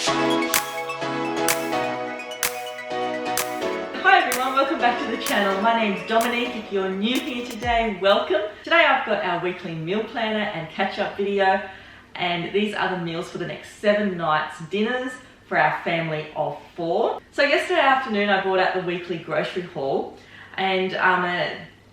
Hi everyone, welcome back to the channel. My name's Dominique. If you're new here today, welcome. Today I've got our weekly meal planner and catch-up video, and these are the meals for the next 7 nights dinners for our family of 4. So yesterday afternoon I brought out the weekly grocery haul, and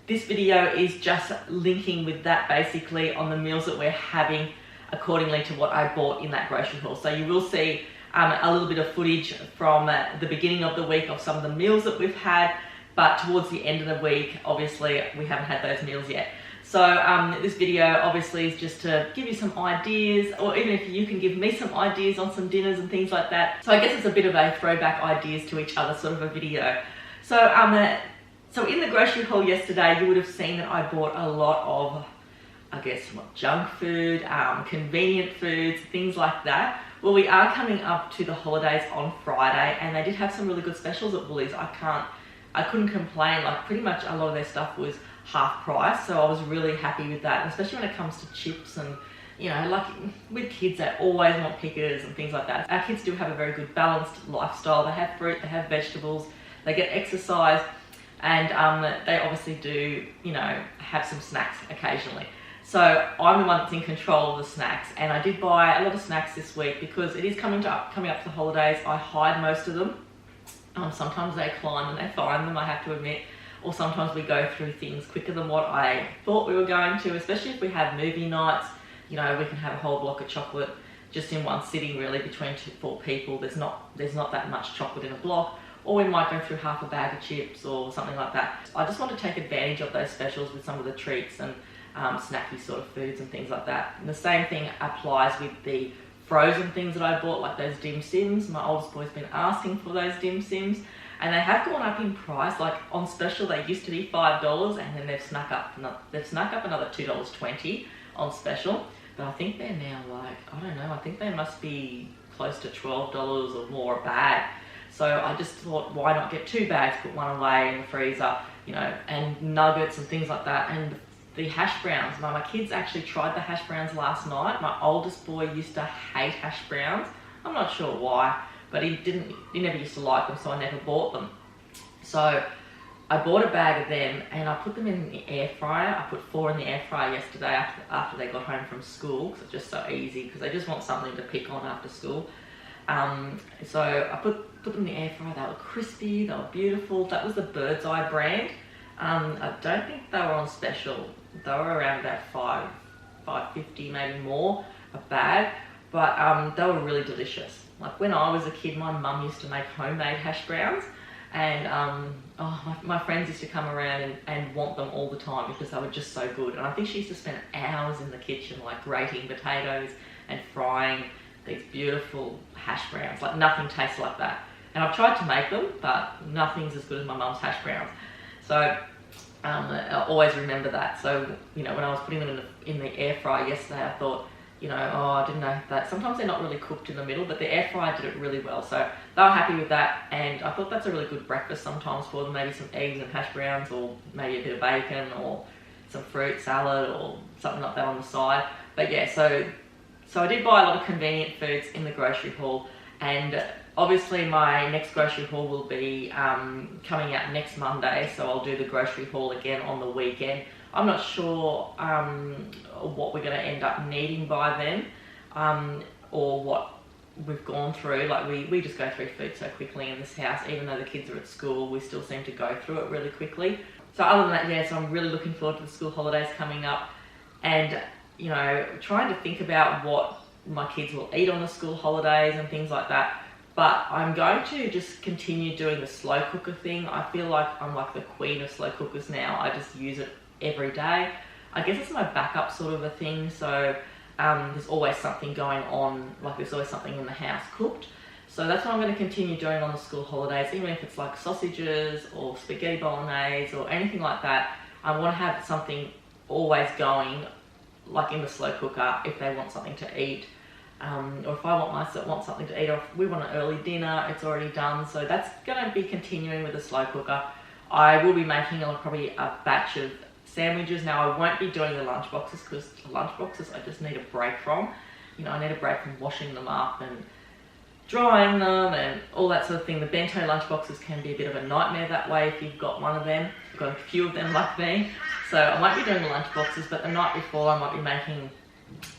this video is just linking with that basically on the meals that we're having accordingly to what I bought in that grocery haul. So you will see a little bit of footage from the beginning of the week of some of the meals that we've had, but towards the end of the week, obviously, we haven't had those meals yet. So this video obviously is just to give you some ideas, or even if you can give me some ideas on some dinners and things like that. So I guess it's a bit of a throwback ideas to each other sort of a video. So in the grocery haul yesterday, you would have seen that I bought a lot of, I guess, junk food, convenient foods, things like that. Well, we are coming up to the holidays on Friday, and they did have some really good specials at Woolies. I couldn't complain. Like, pretty much a lot of their stuff was half price, so I was really happy with that. And especially when it comes to chips and, you know, like with kids, they always want pickers and things like that. Our kids do have a very good balanced lifestyle. They have fruit, they have vegetables, they get exercise, and they obviously do, you know, have some snacks occasionally. So I'm the one that's in control of the snacks, and I did buy a lot of snacks this week because it is coming up to the holidays. I hide most of them. Sometimes they climb and they find them, I have to admit, or sometimes we go through things quicker than what I thought we were going to, especially if we have movie nights. You know, we can have a whole block of chocolate just in one sitting, really, between 4 people. There's not that much chocolate in a block, or we might go through half a bag of chips or something like that. I just want to take advantage of those specials with some of the treats and snacky sort of foods and things like that. And the same thing applies with the frozen things that I bought, like those dim sims. My oldest boy's been asking for those dim sims, and they have gone up in price. Like on special, they used to be $5, and then they've snuck up another $2.20 on special. But I think they're now like, I don't know, I think they must be close to $12 or more a bag. So I just thought, why not get 2 bags, put one away in the freezer, you know, and nuggets and things like that. And the hash browns, my kids actually tried the hash browns last night. My oldest boy used to hate hash browns. I'm not sure why, but he never used to like them, so I never bought them. So I bought a bag of them and I put them in the air fryer. I put 4 in the air fryer yesterday after they got home from school, because it's just so easy, because they just want something to pick on after school. So I put them in the air fryer. They were crispy, they were beautiful. That was the Bird's Eye brand. I don't think they were on special. They were around about $5.50, maybe more a bag, but they were really delicious. Like when I was a kid, my mum used to make homemade hash browns, and my friends used to come around and want them all the time because they were just so good. And I think she used to spend hours in the kitchen, like grating potatoes and frying these beautiful hash browns. Like nothing tastes like that. And I've tried to make them, but nothing's as good as my mum's hash browns. So I always remember that. So, you know, when I was putting them in the air fryer yesterday, I thought, you know, oh, I didn't know that. Sometimes they're not really cooked in the middle, but the air fryer did it really well. So they were happy with that, and I thought that's a really good breakfast sometimes for them. Maybe some eggs and hash browns, or maybe a bit of bacon, or some fruit salad, or something like that on the side. But yeah, so I did buy a lot of convenient foods in the grocery haul, and obviously my next grocery haul will be coming out next Monday, so I'll do the grocery haul again on the weekend. I'm not sure what we're going to end up needing by then, or what we've gone through. Like we just go through food so quickly in this house. Even though the kids are at school, we still seem to go through it really quickly. So other than that, yeah, so I'm really looking forward to the school holidays coming up, and, you know, trying to think about what my kids will eat on the school holidays and things like that. But I'm going to just continue doing the slow cooker thing. I feel like I'm like the queen of slow cookers now. I just use it every day. I guess it's my backup sort of a thing. So there's always something going on, like there's always something in the house cooked. So that's what I'm going to continue doing on the school holidays, even if it's like sausages or spaghetti bolognese or anything like that. I want to have something always going, like in the slow cooker, if they want something to eat. Or if I want something to eat, or if we want an early dinner, it's already done. So that's going to be continuing with the slow cooker. I will be making probably a batch of sandwiches. Now I won't be doing the lunch boxes, because the lunch boxes I just need a break from. You know, I need a break from washing them up and drying them and all that sort of thing. The bento lunchboxes can be a bit of a nightmare that way if you've got one of them. I've got a few of them like me. So I might be doing the lunchboxes, but the night before I might be making,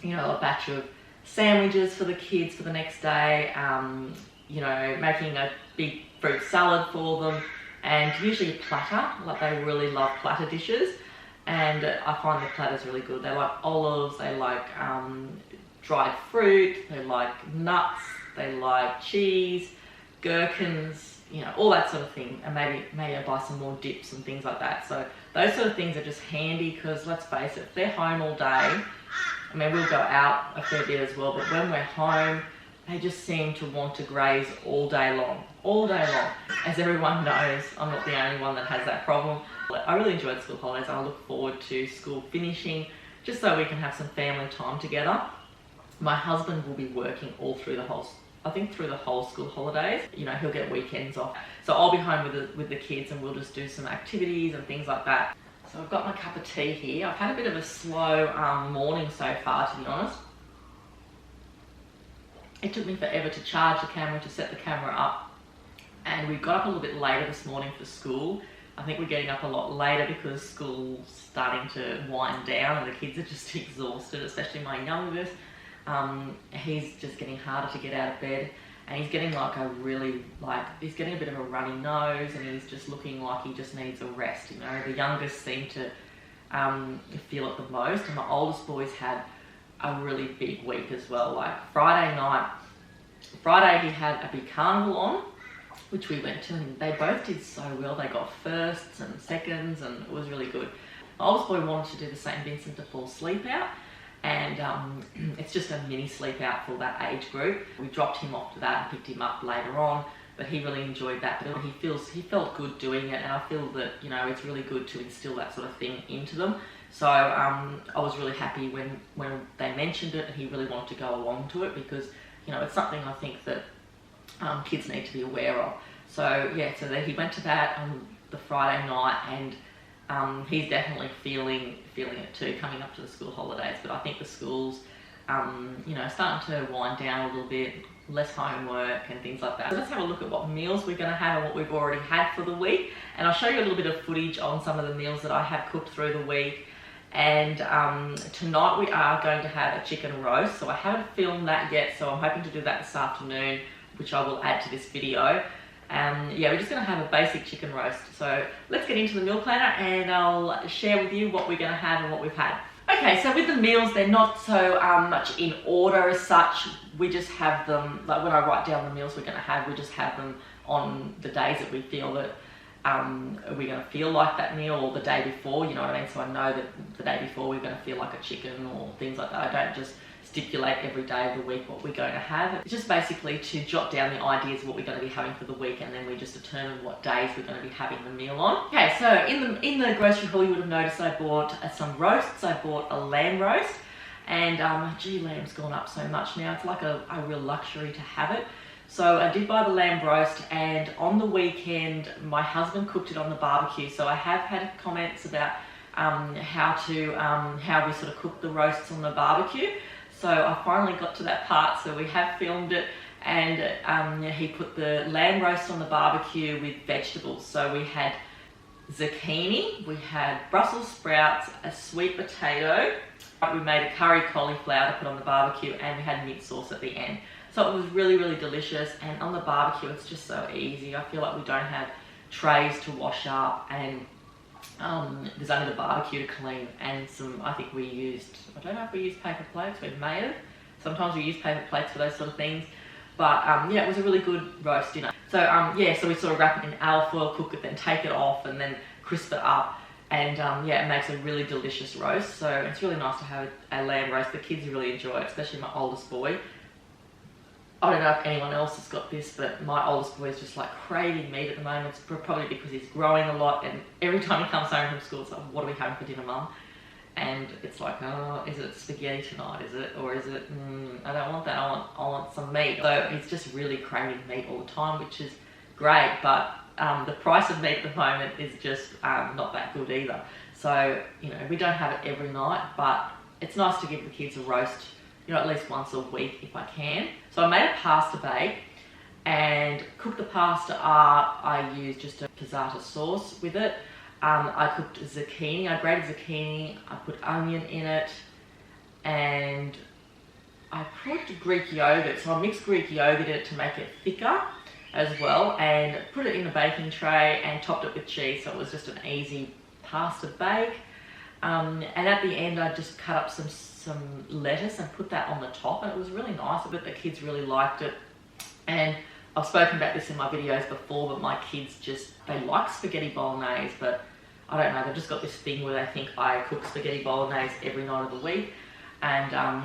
you know, a batch of sandwiches for the kids for the next day, you know, making a big fruit salad for them, and usually a platter. Like, they really love platter dishes, and I find the platters really good. They like olives, they like dried fruit, they like nuts, they like cheese, gherkins, you know, all that sort of thing. And maybe I buy some more dips and things like that. So those sort of things are just handy, because let's face it, if they're home all day, I mean, we'll go out a fair bit as well, but when we're home, they just seem to want to graze all day long. All day long. As everyone knows, I'm not the only one that has that problem. I really enjoyed school holidays. I look forward to school finishing, just so we can have some family time together. My husband will be working all through the whole, I think through the whole school holidays. You know, he'll get weekends off. So I'll be home with the kids, and we'll just do some activities and things like that. So I've got my cup of tea here. I've had a bit of a slow morning so far, to be honest. It took me forever to charge the camera, to set the camera up. And we got up a little bit later this morning for school. I think we're getting up a lot later because school's starting to wind down and the kids are just exhausted, especially my youngest. He's just getting harder to get out of bed, and he's getting he's getting a bit of a runny nose, and he's just looking like he just needs a rest. You know, the youngest seemed to feel it the most, and my oldest boy's had a really big week as well. Like Friday he had a big carnival on, which we went to, and they both did so well. They got firsts and seconds, and it was really good. My oldest boy wanted to do the St. Vincent de Paul sleep out, and it's just a mini sleep out for that age group. We dropped him off to that and picked him up later on, but he really enjoyed that. But he felt good doing it, and I feel that, you know, it's really good to instill that sort of thing into them. So I was really happy when they mentioned it, and he really wanted to go along to it, because, you know, it's something I think that kids need to be aware of. So yeah, so he went to that on the Friday night, and he's definitely feeling it too, coming up to the school holidays. But I think the schools, you know, starting to wind down a little bit, less homework and things like that. So let's have a look at what meals we're going to have and what we've already had for the week. And I'll show you a little bit of footage on some of the meals that I have cooked through the week. And tonight we are going to have a chicken roast. So I haven't filmed that yet, so I'm hoping to do that this afternoon, which I will add to this video. Yeah, we're just going to have a basic chicken roast. So let's get into the meal planner, and I'll share with you what we're going to have and what we've had. Okay, so with the meals, they're not so much in order as such. We just have them, like when I write down the meals we're going to have, we just have them on the days that we feel that we're going to feel like that meal, or the day before, you know what I mean? So I know that the day before we're going to feel like a chicken or things like that. I don't just stipulate every day of the week what we're going to have. It's just basically to jot down the ideas of what we're going to be having for the week, and then we just determine what days we're going to be having the meal on. Okay, so in the grocery haul, you would have noticed I bought some roasts. I bought a lamb roast, and gee, lamb's gone up so much now. It's like a real luxury to have it. So I did buy the lamb roast, and on the weekend my husband cooked it on the barbecue. So I have had comments about how we sort of cook the roasts on the barbecue. So I finally got to that part, so we have filmed it, and he put the lamb roast on the barbecue with vegetables. So we had zucchini, we had Brussels sprouts, a sweet potato, we made a curry cauliflower to put on the barbecue, and we had mint sauce at the end. So it was really, really delicious, and on the barbecue it's just so easy. I feel like we don't have trays to wash up, and there's only the barbecue to clean, and I think we used, I don't know if we used paper plates, we may have. Sometimes we use paper plates for those sort of things. But yeah, it was a really good roast dinner. So yeah, so we sort of wrap it in alfoil, cook it, then take it off, and then crisp it up. And yeah, it makes a really delicious roast. So it's really nice to have a lamb roast. The kids really enjoy it, especially my oldest boy. I don't know if anyone else has got this, but my oldest boy is just like craving meat at the moment. It's probably because he's growing a lot, and every time he comes home from school, it's like, what are we having for dinner, Mum? And it's like, oh, is it spaghetti tonight, is it? Or is it, I don't want that, I want some meat. So he's just really craving meat all the time, which is great, but the price of meat at the moment is just not that good either. So, you know, we don't have it every night, but it's nice to give the kids a roast, you know, at least once a week if I can. So I made a pasta bake, and cooked the pasta up. I used just a pizzata sauce with it. I cooked zucchini. I grated zucchini. I put onion in it, and I put Greek yogurt. So I mixed Greek yogurt in it to make it thicker as well, and put it in a baking tray and topped it with cheese. So it was just an easy pasta bake. And at the end, I just cut up some lettuce and put that on the top, and it was really nice. But the kids really liked it. And I've spoken about this in my videos before, but my kids they like spaghetti bolognese, but I don't know, they've just got this thing where they think I cook spaghetti bolognese every night of the week. And,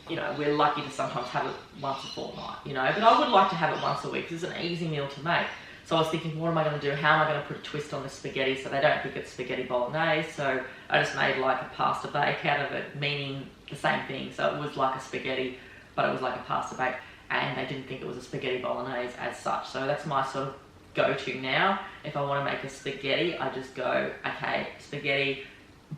you know, we're lucky to sometimes have it once a fortnight, you know, but I would like to have it once a week because it's an easy meal to make. So I was thinking, what am I going to do? How am I going to put a twist on the spaghetti so they don't think it's spaghetti bolognese? So I just made like a pasta bake out of it, meaning the same thing. So it was like a spaghetti, but it was like a pasta bake, and they didn't think it was a spaghetti bolognese as such. So that's my sort of go-to now. If I want to make a spaghetti, I just go, okay, spaghetti,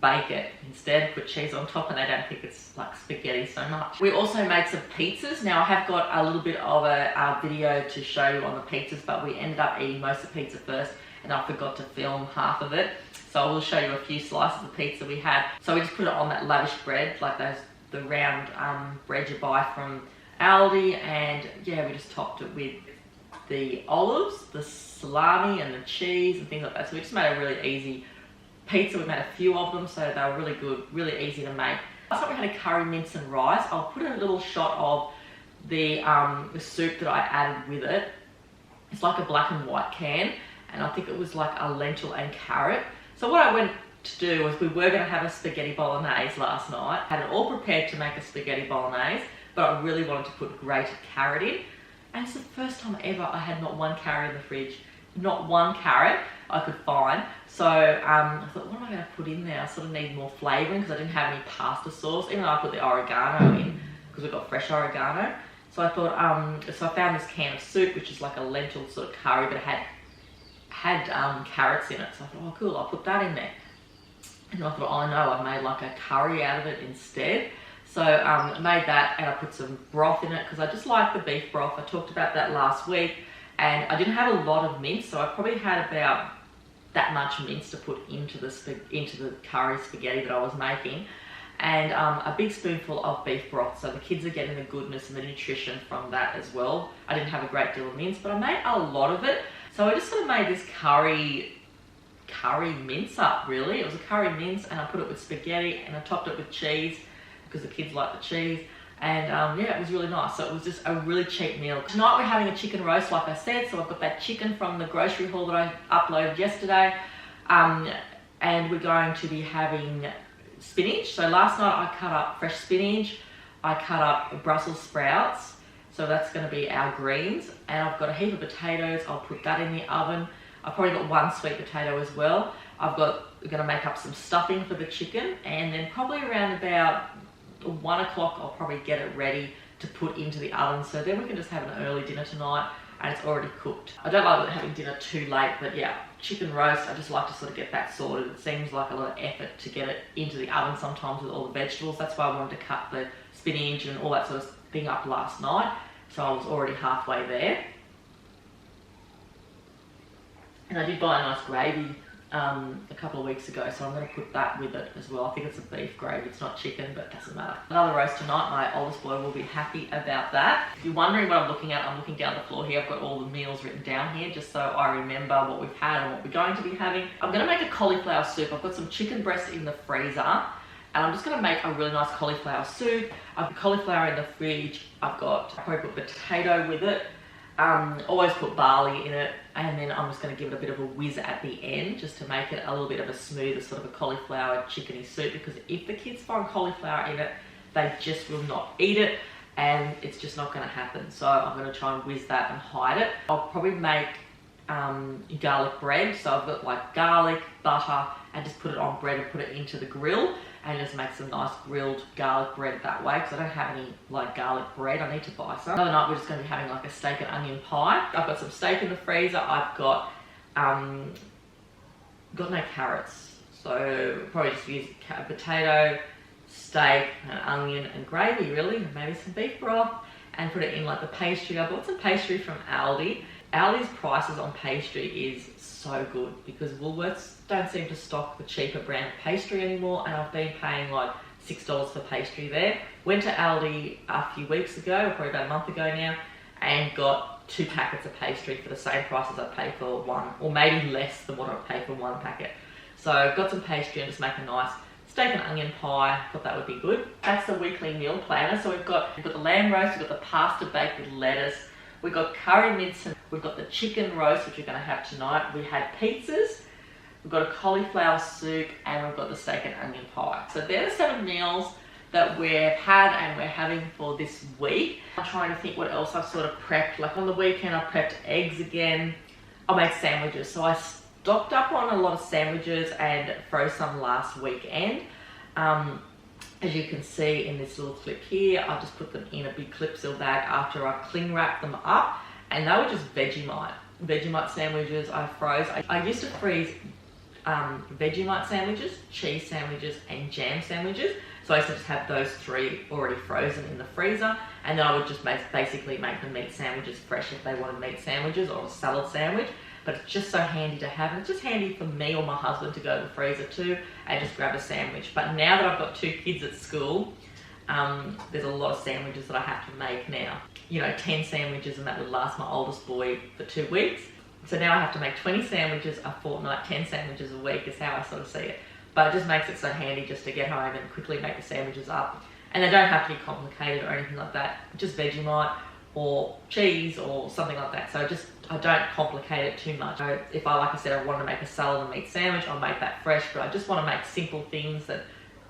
bake it instead, put cheese on top, and they don't think it's like spaghetti so much. We also made some pizzas. Now I have got a little bit of a video to show you on the pizzas, but we ended up eating most of the pizza first, and I forgot to film half of it. So I will show you a few slices of pizza we had. So we just put it on that lavish bread, like the round bread you buy from Aldi, and yeah, we just topped it with the olives, the salami, and the cheese and things like that. So we just made a really easy pizza. We made a few of them, so they were really good, really easy to make. Last night we had a curry, mince and rice. I'll put in a little shot of the soup that I added with it. It's like a black and white can, and I think it was like a lentil and carrot. So what I went to do was, we were going to have a spaghetti bolognese last night. Had it all prepared to make a spaghetti bolognese, but I really wanted to put grated carrot in. And it's the first time ever I had not one carrot in the fridge. Not one carrot I could find. So I thought, what am I going to put in there? I sort of need more flavouring because I didn't have any pasta sauce, even though I put the oregano in because we've got fresh oregano. So I thought, so I found this can of soup, which is like a lentil sort of curry, but it had carrots in it. So I thought, oh cool, I'll put that in there. And I thought, oh no, I've made like a curry out of it instead. So I made that, and I put some broth in it because I just like the beef broth. I talked about that last week. And I didn't have a lot of mince, so I probably had about that much mince to put into the curry spaghetti that I was making, and a big spoonful of beef broth, so the kids are getting the goodness and the nutrition from that as well. I didn't have a great deal of mince, but I made a lot of it. So I just sort of made this curry mince up, really. It was a curry mince, and I put it with spaghetti, and I topped it with cheese because the kids like the cheese. And yeah, it was really nice. So it was just a really cheap meal. Tonight we're having a chicken roast, like I said. So I've got that chicken from the grocery haul that I uploaded yesterday. And we're going to be having spinach. So last night I cut up fresh spinach. I cut up Brussels sprouts. So that's going to be our greens. And I've got a heap of potatoes. I'll put that in the oven. I've probably got one sweet potato as well. We're going to make up some stuffing for the chicken. And then probably around about 1 o'clock I'll probably get it ready to put into the oven, so then we can just have an early dinner tonight, and it's already cooked. I don't like having dinner too late, but yeah, chicken roast, I just like to sort of get that sorted. It seems like a lot of effort to get it into the oven sometimes with all the vegetables. That's why I wanted to cut the spinach and all that sort of thing up last night, so I was already halfway there. And I did buy a nice gravy a couple of weeks ago, so I'm going to put that with it as well. I think it's a beef gravy, it's not chicken, but it doesn't matter. Another roast tonight. My oldest boy will be happy about that. If you're wondering what I'm looking at, I'm looking down the floor here. I've got all the meals written down here just so I remember what we've had and what we're going to be having. I'm going to make a cauliflower soup. I've got some chicken breast in the freezer, and I'm just going to make a really nice cauliflower soup. I've got cauliflower in the fridge. I've probably put potato with it. Always put barley in it, and then I'm just going to give it a bit of a whiz at the end just to make it a little bit of a smoother sort of a cauliflower chickeny soup, because if the kids find cauliflower in it, they just will not eat it, and it's just not going to happen. So I'm going to try and whiz that and hide it. I'll probably make garlic bread. So I've got like garlic, butter, and just put it on bread and put it into the grill, and just make some nice grilled garlic bread that way, because I don't have any like garlic bread. I need to buy some. Another night we're just going to be having like a steak and onion pie. I've got some steak in the freezer. I've got no carrots, so probably just use potato, steak, and onion and gravy really, and maybe some beef broth. and put it in like the pastry. I bought some pastry from Aldi. Aldi's prices on pastry is so good because Woolworths don't seem to stock the cheaper brand pastry anymore, and I've been paying like $6 for pastry there. Went to Aldi a few weeks ago, or probably about a month ago now, and got 2 packets of pastry for the same price as I paid for one, or maybe less than what I paid for 1 packet. So got some pastry and just make a nice steak and onion pie. Thought that would be good. That's the weekly meal planner. So we've got the lamb roast, we've got the pasta baked with lettuce, we've got curry mince, and we've got the chicken roast, which we're going to have tonight. We had pizzas, we've got a cauliflower soup, and we've got the steak and onion pie. So they're the 7 meals that we've had and we're having for this week. I'm trying to think what else I've sort of prepped. Like on the weekend, I prepped eggs again. I made sandwiches. So I stocked up on a lot of sandwiches and froze some last weekend. As you can see in this little clip here, I just put them in a big clip seal bag after I cling wrapped them up, and they were just Vegemite sandwiches I froze. I used to freeze Vegemite sandwiches, cheese sandwiches, and jam sandwiches. So I used to just have those 3 already frozen in the freezer, and then I would just basically make the meat sandwiches fresh if they wanted meat sandwiches or a salad sandwich. But it's just so handy to have, and it's just handy for me or my husband to go to the freezer too and just grab a sandwich. But now that I've got 2 kids at school, there's a lot of sandwiches that I have to make now. 10 sandwiches, and that would last my oldest boy for 2 weeks. So now I have to make 20 sandwiches a fortnight, 10 sandwiches a week is how I sort of see it. But it just makes it so handy just to get home and quickly make the sandwiches up. And they don't have to be complicated or anything like that. Just Vegemite or cheese or something like that. So I don't complicate it too much. So if like I said, I want to make a salad and meat sandwich, I'll make that fresh, but I just want to make simple things that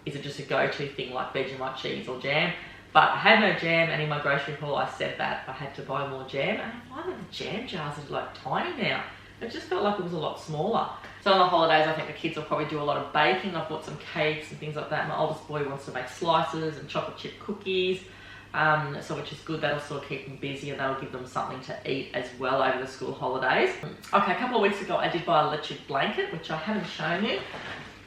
isn't just a go-to thing like Vegemite, cheese or jam. But I had no jam, and in my grocery haul I said that I had to buy more jam, and I find that the jam jars are like tiny now. It just felt like it was a lot smaller. So on the holidays, I think the kids will probably do a lot of baking. I've bought some cakes and things like that. My oldest boy wants to make slices and chocolate chip cookies, so which is good. That'll sort of keep them busy, and that'll give them something to eat as well over the school holidays. Okay, a couple of weeks ago I did buy an electric blanket, which I haven't shown you.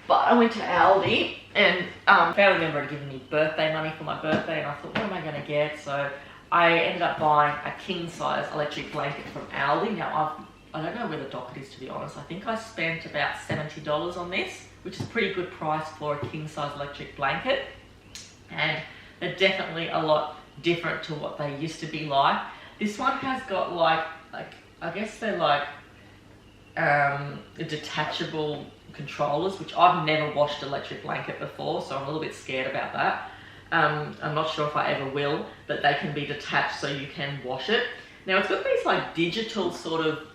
But I went to Aldi and family member had given me birthday money for my birthday, and I thought, what am I going to get? So I ended up buying a king-size electric blanket from Aldi. Now I don't know where the docket is, to be honest. I think I spent about $70 on this, which is a pretty good price for a king-size electric blanket. And they're definitely a lot different to what they used to be like. This one has got like I guess they're like detachable controllers, which I've never washed an electric blanket before, so I'm a little bit scared about that. I'm not sure if I ever will, but they can be detached so you can wash it. Now it's got these like digital sort of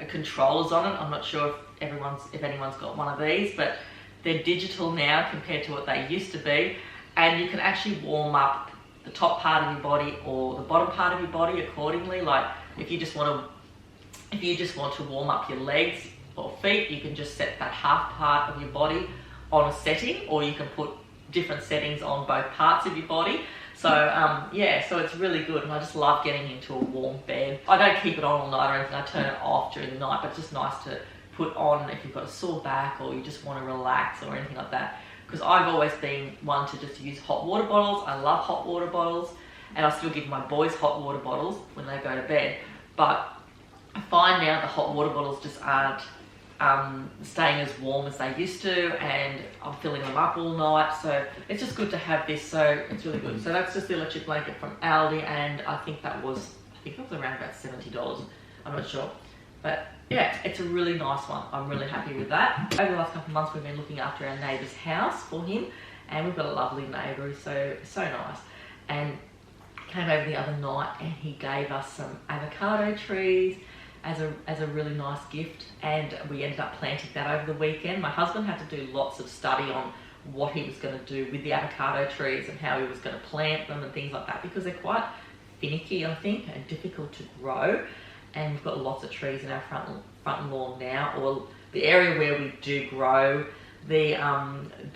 controllers on it. I'm not sure if anyone's got one of these, but they're digital now compared to what they used to be, and you can actually warm up the top part of your body or the bottom part of your body accordingly. Like if you just want to warm up your legs or feet, you can just set that half part of your body on a setting, or you can put different settings on both parts of your body. So yeah, so it's really good, and I just love getting into a warm bed. I don't keep it on all night or anything. I turn it off during the night, but it's just nice to put on if you've got a sore back or you just want to relax or anything like that. Because I've always been one to just use hot water bottles. I love hot water bottles, and I still give my boys hot water bottles when they go to bed. But I find now the hot water bottles just aren't staying as warm as they used to, and I'm filling them up all night, so it's just good to have this. So it's really good. So that's just the electric blanket from Aldi, and I think it was around about $70. I'm not sure, but yeah, it's a really nice one. I'm really happy with that. Over the last couple of months we've been looking after our neighbour's house for him, and we've got a lovely neighbour, so nice. And came over the other night and he gave us some avocado trees as a really nice gift, and we ended up planting that over the weekend. My husband had to do lots of study on what he was going to do with the avocado trees and how he was going to plant them and things like that, because they're quite finicky, I think, and difficult to grow. And we've got lots of trees in our front lawn now, or the area where we do grow the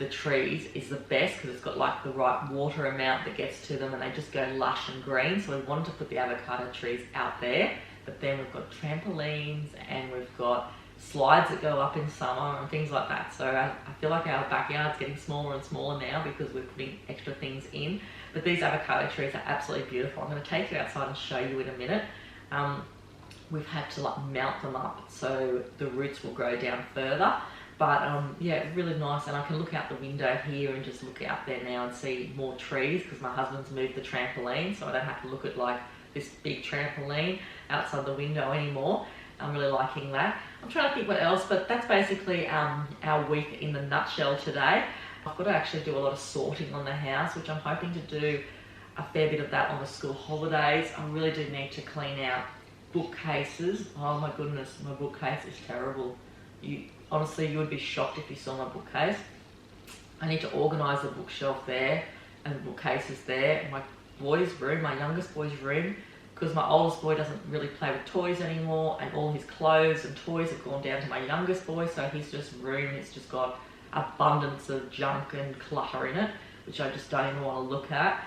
trees is the best because it's got like the right water amount that gets to them, and they just go lush and green. So we wanted to put the avocado trees out there. But then we've got trampolines and we've got slides that go up in summer and things like that. So I feel like our backyard's getting smaller and smaller now because we're putting extra things in. But these avocado trees are absolutely beautiful. I'm going to take you outside and show you in a minute. We've had to like mount them up so the roots will grow down further. But yeah, really nice, and I can look out the window here and just look out there now and see more trees because my husband's moved the trampoline, so I don't have to look at like this big trampoline outside the window anymore. I'm really liking that. I'm trying to think what else, but that's basically our week in the nutshell today. I've got to actually do a lot of sorting on the house, which I'm hoping to do a fair bit of that on the school holidays. I really do need to clean out bookcases. Oh my goodness, my bookcase is terrible. Honestly, you would be shocked if you saw my bookcase. I need to organise the bookshelf there and the bookcases there. My boy's room, my youngest boy's room, because my oldest boy doesn't really play with toys anymore, and all his clothes and toys have gone down to my youngest boy, so his room has just got abundance of junk and clutter in it, which I just don't even want to look at.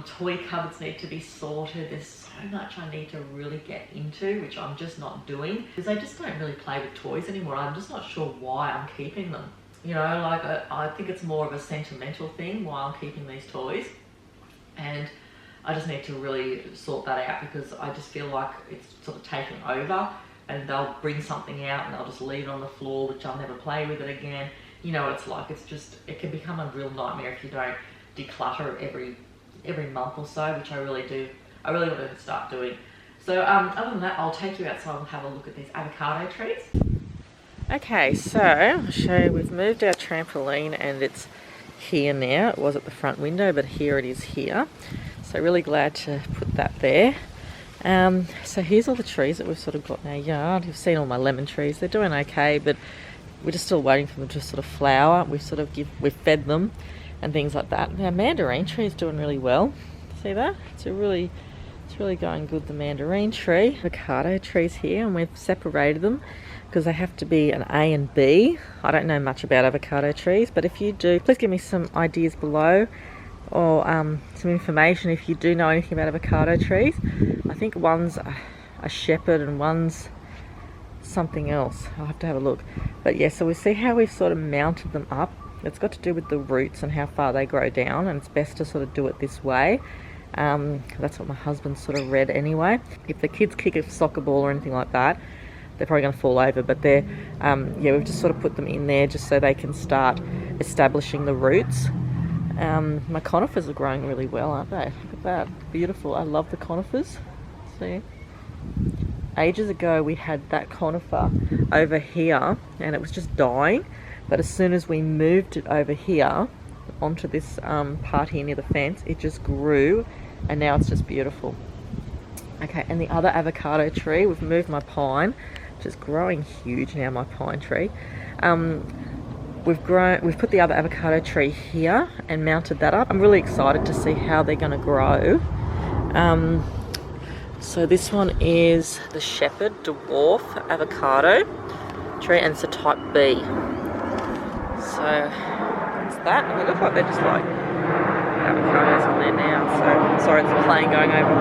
Toy cupboards need to be sorted. There's so much I need to really get into, which I'm just not doing because they just don't really play with toys anymore. I'm just not sure why I'm keeping them. You know, like I think it's more of a sentimental thing why I'm keeping these toys, and I just need to really sort that out because I just feel like it's sort of taken over, and they'll bring something out and they'll just leave it on the floor, which I'll never play with it again. You know what it's like. It's just, it can become a real nightmare if you don't declutter every month or so, which I really want to start doing. So other than that, I'll take you outside and have a look at these avocado trees. Okay, so I'll show you, we've moved our trampoline and it's here now. It was at the front window, but here it is here. So really glad to put that there. So here's all the trees that we've sort of got in our yard. You've seen all my lemon trees. They're doing okay, but we're just still waiting for them to sort of flower. We've fed them and things like that. Our mandarin tree is doing really well. See that? It's really going good, the mandarin tree. Avocado trees here, and we've separated them because they have to be an A and B. I don't know much about avocado trees, but if you do, please give me some ideas below, or some information if you do know anything about avocado trees. I think one's a shepherd and one's something else. I'll have to have a look. But yeah, so we see how we've sort of mounted them up. It's got to do with the roots and how far they grow down, and it's best to sort of do it this way. That's what my husband sort of read anyway. If the kids kick a soccer ball or anything like that, they're probably going to fall over, but they're yeah, we've just sort of put them in there just so they can start establishing the roots. My conifers are growing really well, aren't they? Look at that, beautiful. I love the conifers. See, ages ago we had that conifer over here and it was just dying, but as soon as we moved it over here onto this part here near the fence, it just grew and now it's just beautiful. Okay, and the other avocado tree, we've moved my pine, which is growing huge now, my pine tree. We've put the other avocado tree here and mounted that up. I'm really excited to see how they're going to grow. So this one is the Shepherd Dwarf avocado tree, and it's a type B. So that's that, and they look like they're just like avocados on there now. So sorry, there's a plane going over.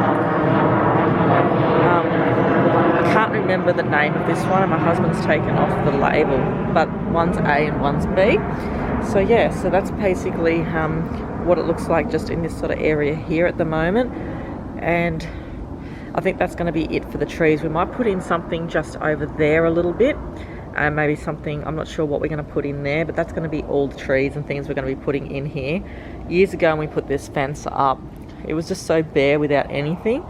I can't remember the name of this one, and my husband's taken off the label, but one's A and one's B. So yeah, so that's basically what it looks like just in this sort of area here at the moment, and I think that's going to be it for the trees. We might put in something just over there a little bit, maybe something, I'm not sure what we're going to put in there, but that's going to be all the trees and things we're going to be putting in here. Years ago when we put this fence up, it was just so bare without anything.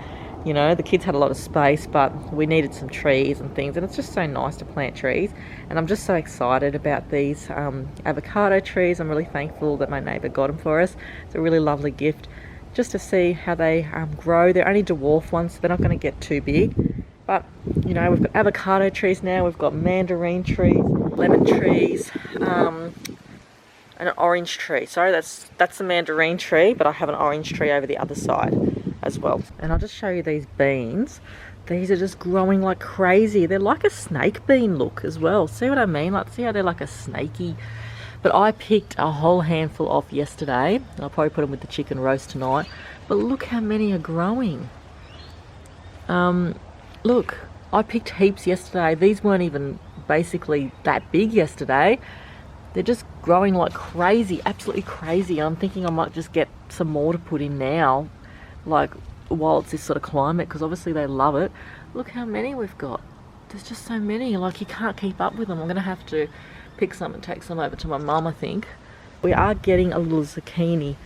You know, the kids had a lot of space, but we needed some trees and things, and it's just so nice to plant trees. And I'm just so excited about these avocado trees. I'm really thankful that my neighbour got them for us. It's a really lovely gift just to see how they grow. They're only dwarf ones, so they're not going to get too big. But, you know, we've got avocado trees now, we've got mandarin trees, lemon trees, and an orange tree. Sorry, that's the mandarin tree, but I have an orange tree over the other side as well. And I'll just show you these beans. These are just growing like crazy. They're like a snake bean look as well. See what I mean? Like, see how they're like a snaky. But I picked a whole handful off yesterday, and I'll probably put them with the chicken roast tonight. But look how many are growing. Look, I picked heaps yesterday. These weren't even basically that big yesterday. They're just growing like crazy, absolutely crazy. I'm thinking I might just get some more to put in now, like while it's this sort of climate, because obviously they love it. Look how many we've got. There's just so many, like you can't keep up with them. I'm gonna have to pick some and take some over to my mum, I think. We are getting a little zucchini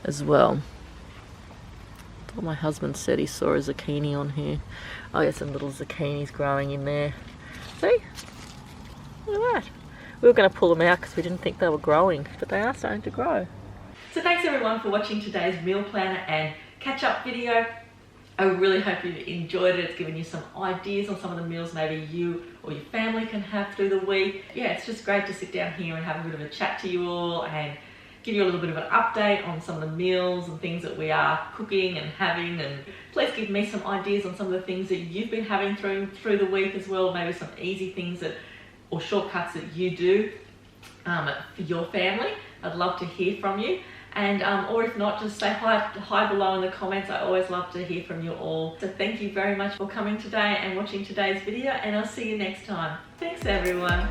as well. That's what my husband said, he saw a zucchini on here. Oh yeah, some little zucchinis growing in there. See? Look at that. We were going to pull them out because we didn't think they were growing, but they are starting to grow. So thanks everyone for watching today's meal planner and catch-up video. I really hope you enjoyed it. It's given you some ideas on some of the meals maybe you or your family can have through the week. Yeah, it's just great to sit down here and have a bit of a chat to you all and give you a little bit of an update on some of the meals and things that we are cooking and having, and please give me some ideas on some of the things that you've been having through the week as well, maybe some easy things that or shortcuts that you do for your family. I'd love to hear from you. And or if not, just say hi below in the comments. I always love to hear from you all. So thank you very much for coming today and watching today's video, and I'll see you next time. Thanks everyone.